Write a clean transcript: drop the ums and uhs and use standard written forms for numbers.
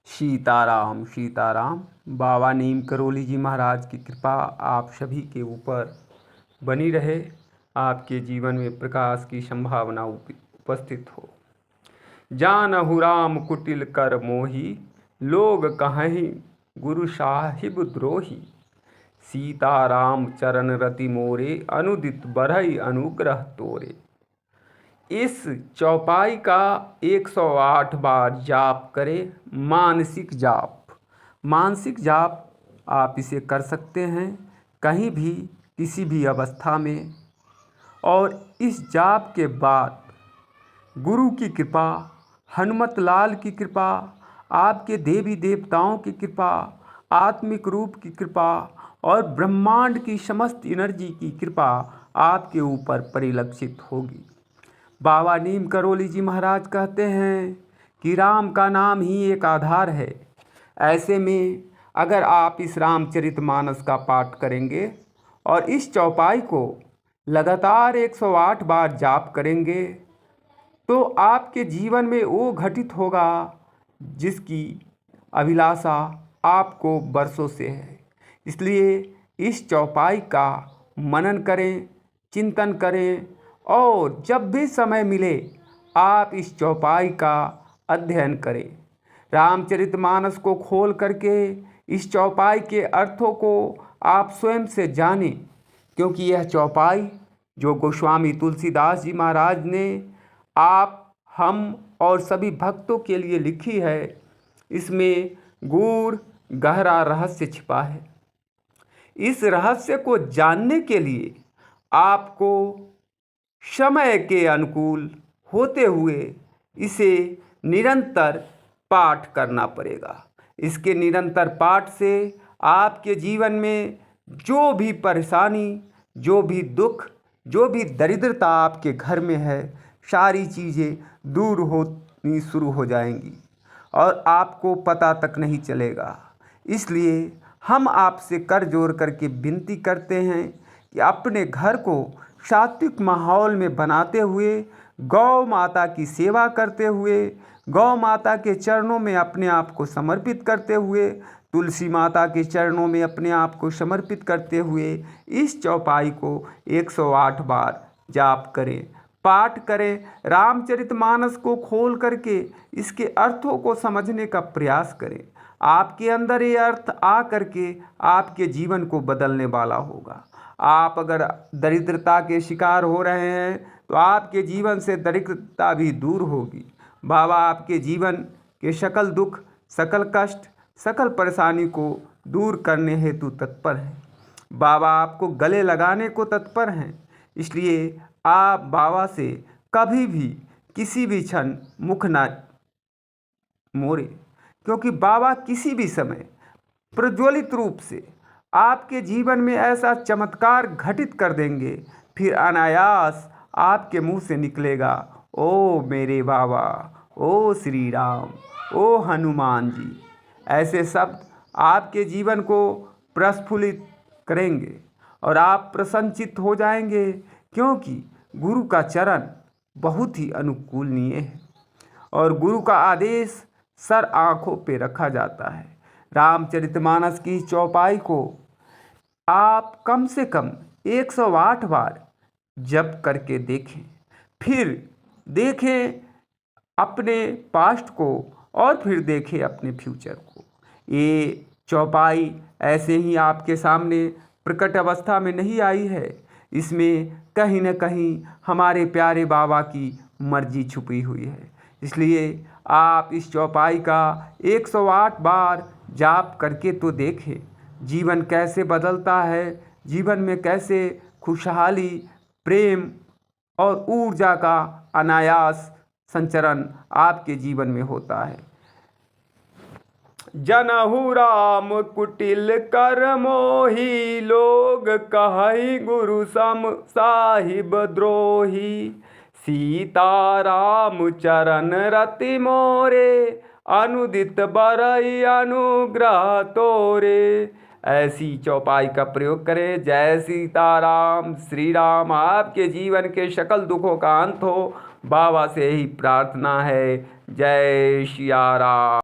सीताराम सीताराम। बाबा नीम करोली जी महाराज की कृपा आप सभी के ऊपर बनी रहे। आपके जीवन में प्रकाश की संभावना उपस्थित हो। जानहु राम कुटिल कर मोही, लोग कहीं गुरु साहिब द्रोही। सीताराम चरण रति मोरे, अनुदित बरई अनुग्रह तोरे। इस चौपाई का 108 बार जाप करें। मानसिक जाप। मानसिक जाप आप इसे कर सकते हैं कहीं भी, किसी भी अवस्था में। और इस जाप के बाद गुरु की कृपा, हनुमत लाल की कृपा, आपके देवी देवताओं की कृपा, आत्मिक रूप की कृपा और ब्रह्मांड की समस्त एनर्जी की कृपा आपके ऊपर परिलक्षित होगी। बाबा नीम करोली जी महाराज कहते हैं कि राम का नाम ही एक आधार है। ऐसे में अगर आप इस रामचरितमानस का पाठ करेंगे और इस चौपाई को लगातार 108 बार जाप करेंगे तो आपके जीवन में वो घटित होगा जिसकी अभिलाषा आपको बरसों से है। इसलिए इस चौपाई का मनन करें, चिंतन करें और जब भी समय मिले आप इस चौपाई का अध्ययन करें। रामचरितमानस को खोल करके इस चौपाई के अर्थों को आप स्वयं से जानें, क्योंकि यह चौपाई जो गोस्वामी तुलसीदास जी महाराज ने आप, हम और सभी भक्तों के लिए लिखी है, इसमें गूढ़ गहरा रहस्य छिपा है। इस रहस्य को जानने के लिए आपको समय के अनुकूल होते हुए इसे निरंतर पाठ करना पड़ेगा। इसके निरंतर पाठ से आपके जीवन में जो भी परेशानी, जो भी दुख, जो भी दरिद्रता आपके घर में है, सारी चीज़ें दूर होनी शुरू हो जाएंगी और आपको पता तक नहीं चलेगा। इसलिए हम आपसे कर जोड़ करके विनती करते हैं कि अपने घर को सात्विक माहौल में बनाते हुए, गौ माता की सेवा करते हुए, गौ माता के चरणों में अपने आप को समर्पित करते हुए, तुलसी माता के चरणों में अपने आप को समर्पित करते हुए इस चौपाई को 108 बार जाप करें, पाठ करें। रामचरितमानस को खोल करके इसके अर्थों को समझने का प्रयास करें। आपके अंदर ये अर्थ आ करके आपके जीवन को बदलने वाला होगा। आप अगर दरिद्रता के शिकार हो रहे हैं तो आपके जीवन से दरिद्रता भी दूर होगी। बाबा आपके जीवन के सकल दुख, सकल कष्ट, सकल परेशानी को दूर करने हेतु तत्पर हैं। बाबा आपको गले लगाने को तत्पर हैं। इसलिए आप बाबा से कभी भी किसी भी क्षण मुख ना मोड़े, क्योंकि बाबा किसी भी समय प्रज्वलित रूप से आपके जीवन में ऐसा चमत्कार घटित कर देंगे, फिर अनायास आपके मुंह से निकलेगा, ओ मेरे बाबा, ओ श्री राम, ओ हनुमान जी। ऐसे शब्द आपके जीवन को प्रस्फुलित करेंगे और आप प्रसन्नचित्त हो जाएंगे, क्योंकि गुरु का चरण बहुत ही अनुकूलनीय है और गुरु का आदेश सर आँखों पे रखा जाता है। रामचरितमानस की चौपाई को आप कम से कम 108 बार जप करके देखें, फिर देखें अपने पास्ट को और फिर देखें अपने फ्यूचर को। ये चौपाई ऐसे ही आपके सामने प्रकट अवस्था में नहीं आई है, इसमें कहीं न कहीं हमारे प्यारे बाबा की मर्जी छुपी हुई है। इसलिए आप इस चौपाई का 108 बार जाप करके तो देखें, जीवन कैसे बदलता है, जीवन में कैसे खुशहाली, प्रेम और ऊर्जा का अनायास संचरण आपके जीवन में होता है। जनहु राम कुटिल कर मोही, लोग कहि गुरु सम साहिब द्रोही। सीताराम चरण रति मोरे, अनुदित बरई अनुग्रह तोरे। ऐसी चौपाई का प्रयोग करें। जय सीताराम। श्री राम। आपके जीवन के सकल दुखों का अंत हो, बाबा से ही प्रार्थना है। जय सिया राम।